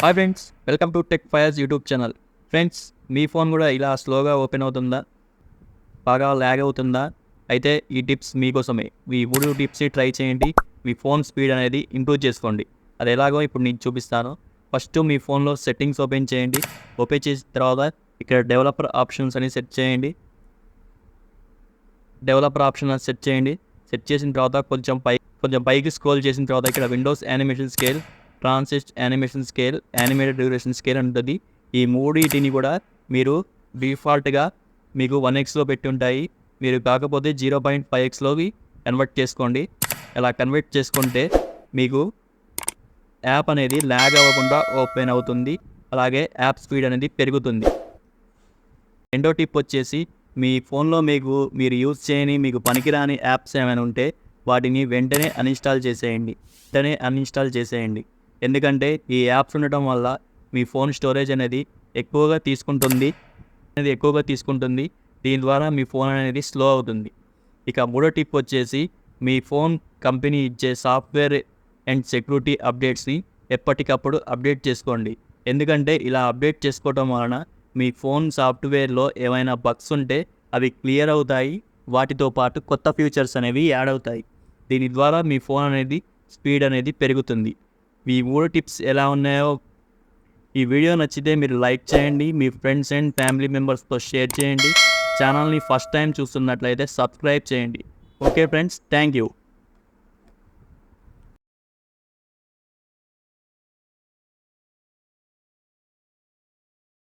Hi friends, welcome to tech fires YouTube channel. Friends, me phone కూడా ఇలా స్లోగా open అవుతుందా, బాగా ల్యాగ్ అవుతుందా? అయితే ఈ టిప్స్ మీకోసమే. ఈ 3 టిప్స్ ట్రై చేయండి, మీ ఫోన్ స్పీడ్ అనేది ఇంప్రూవ్ చేసుకోండి. అది ఎలాగో ఇప్పుడు నేను చూపిస్తాను. ఫస్ట్ మీ ఫోన్లో సెట్టింగ్స్ ఓపెన్ చేయండి. ఓపెన్ చేసిన తర్వాత ఇక్కడ డెవలపర్ ఆప్షన్స్ అని సెట్ చేయండి. సెట్ చేసిన తర్వాత కొంచెం పైకి స్క్రోల్ చేసిన తర్వాత ఇక్కడ Windows animation scale, transit animation scale, animated duration scale ఉంటుంది. ఈ మూడింటిని కూడా మీరు డిఫాల్ట్గా మీకు 1xలో పెట్టి ఉంటాయి. మీరు కాకపోతే 0.5xలోకి కన్వర్ట్ చేసుకోండి. ఇలా కన్వర్ట్ చేసుకుంటే మీకు యాప్ అనేది ల్యాగ్ అవ్వకుండా ఓపెన్ అవుతుంది. అలాగే యాప్ స్పీడ్ అనేది పెరుగుతుంది. రెండో టిప్ వచ్చేసి, మీ ఫోన్లో మీరు యూజ్ చేయని మీకు పనికిరాని యాప్స్ ఏమైనా ఉంటే వాటిని వెంటనే అన్ఇన్స్టాల్ చేసేయండి. ఎందుకంటే ఈ యాప్స్ ఉండటం వల్ల మీ ఫోన్ స్టోరేజ్ అనేది ఎక్కువగా తీసుకుంటుంది. దీని ద్వారా మీ ఫోన్ అనేది స్లో అవుతుంది. ఇక మూడో టిప్ వచ్చేసి, మీ ఫోన్ కంపెనీ ఇచ్చే సాఫ్ట్వేర్ అండ్ సెక్యూరిటీ అప్డేట్స్ని ఎప్పటికప్పుడు అప్డేట్ చేసుకోండి. ఎందుకంటే ఇలా అప్డేట్ చేసుకోవడం వలన మీ ఫోన్ సాఫ్ట్వేర్లో ఏమైనా బగ్స్ ఉంటే అవి క్లియర్ అవుతాయి. వాటితో పాటు కొత్త ఫీచర్స్ అనేవి యాడ్ అవుతాయి. దీని ద్వారా మీ ఫోన్ అనేది స్పీడ్ అనేది పెరుగుతుంది. ఈ 3 టిప్స్ ఎలా ఉన్నాయో ఈ వీడియో నచ్చితే మీరు లైక్ చేయండి, మీ ఫ్రెండ్స్ అండ్ ఫ్యామిలీ మెంబర్స్తో షేర్ చేయండి. ఛానల్ని ఫస్ట్ టైం చూస్తున్నట్లయితే సబ్స్క్రైబ్ చేయండి. Okay friends, thank you.